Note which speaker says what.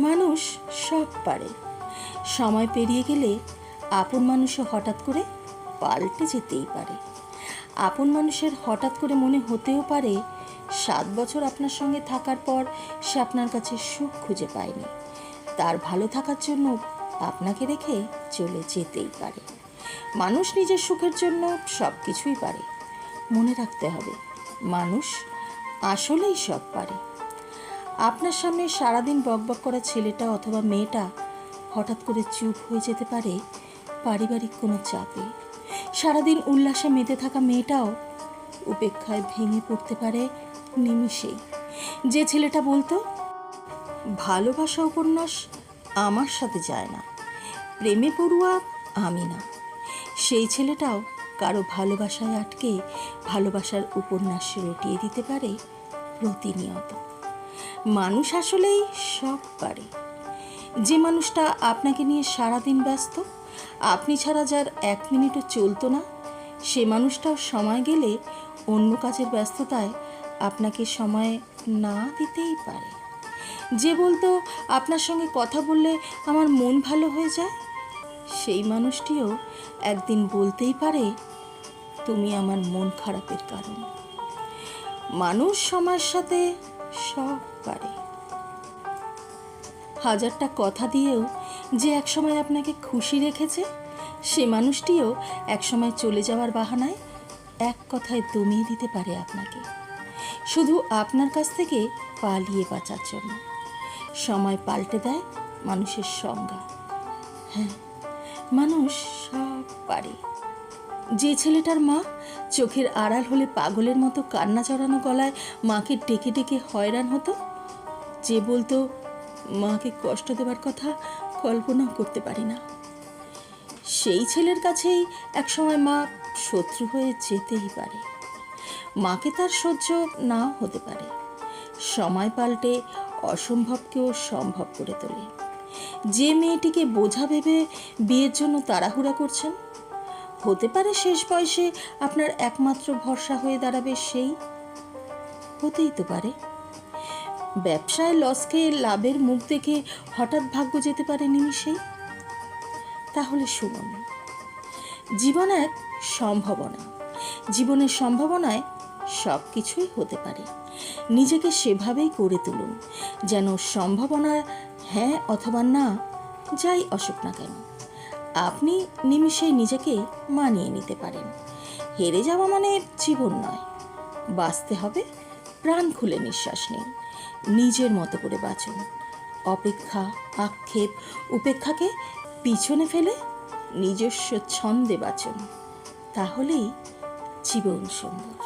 Speaker 1: মানুষ সব পারে। সময় পেরিয়ে গেলে আপন মানুষও হঠাৎ করে পাল্টে যেতেই পারে। আপন মানুষের হঠাৎ করে মনে হতেও পারে 7 বছর আপনার সঙ্গে থাকার পর সে আপনার কাছে সুখ খুঁজে পায়নি, তার ভালো থাকার জন্য আপনাকে রেখে চলে যেতেই পারে। মানুষ নিজের সুখের জন্য সব কিছুই পারে। মনে রাখতে হবে, মানুষ আসলেই সব পারে। আপনার সামনে সারাদিন বকবক করা ছেলেটা অথবা মেয়েটা হঠাৎ করে চুপ হয়ে যেতে পারে পারিবারিক কোনো চাপে। সারাদিন উল্লাসে মেতে থাকা মেয়েটাও উপেক্ষায় ভেঙে পড়তে পারে নিমিষেই। যে ছেলেটা বলতো, ভালোবাসা উপন্যাস আমার সাথে যায় না, প্রেমে পড়ুয়া আমি না, সেই ছেলেটাও কারো ভালোবাসায় আটকে ভালোবাসার উপন্যাস রটিয়ে দিতে পারে প্রতিনিয়ত। মানুষ আসলেই সব পারে। যে মানুষটা আপনাকে নিয়ে সারাদিন ব্যস্ত, আপনি ছাড়া যার 1 মিনিটও চলতো না, সে মানুষটাও সময় গেলে অন্য কাজের ব্যস্ততায় আপনাকে সময় না দিতেই পারে। যে বলতো, আপনার সঙ্গে কথা বললে আমার মন ভালো হয়ে যায়, সেই মানুষটিও একদিন বলতেই পারে, তুমি আমার মন খারাপের কারণ। মানুষ সময়ের সাথে সব পারে। হাজারটা কথা দিয়েও যে একসময় আপনাকে খুশি রেখেছে, সে মানুষটিও একসময় চলে যাওয়ার বাহানায় এক কথায় দমিয়ে দিতে পারে আপনাকে, শুধু আপনার কাছ থেকে পালিয়ে বাঁচার জন্য। সময় পাল্টে দেয় মানুষের সংজ্ঞা। হ্যাঁ, মানুষ সব পারে। যে ছেলেটার মা চোখের আড়াল হলে পাগলের মতো কান্না জড়ানো গলায় মাকে ডেকে ডেকে হয়রান হতো, যে বলতো, মাকে কষ্ট দেবার কথা কল্পনাও করতে পারি না, সেই ছেলের কাছেই একসময় মা শত্রু হয়ে যেতেই পারে। মাকে তার সহ্য নাও হতে পারে। সময় পাল্টে অসম্ভবকেও সম্ভব করে তোলে। যে মেয়েটিকে বোঝা ভেবে বিয়ের জন্য তাড়াহুড়া করছেন, হতে পারে শেষ বয়সে আপনার একমাত্র ভরসা হয়ে দাঁড়াবে সেই। হতেই তো পারে। ব্যবসায় লস খেয়ে লাভের মুখ দেখে হঠাৎ ভাগ্য যেতে পারে নিমিষেই। তাহলে শুনুন, জীবন এক সম্ভাবনা। জীবনের সম্ভাবনায় সব কিছুই হতে পারে। নিজেকে সেভাবেই গড়ে তুলুন যেন সম্ভাবনা হ্যাঁ অথবা না যাই আসুক না কেন, আপনি নিমিষেই নিজেকে মানিয়ে নিতে পারেন। হেরে যাওয়া মানে জীবন নয়। বাঁচতে হবে, প্রাণ খুলে নিঃশ্বাস নিন, নিজের মতো করে বাঁচুন। অপেক্ষা, আক্ষেপ, উপেক্ষাকে পিছনে ফেলে নিজস্ব ছন্দে বাঁচুন। তাহলেই জীবন সুন্দর।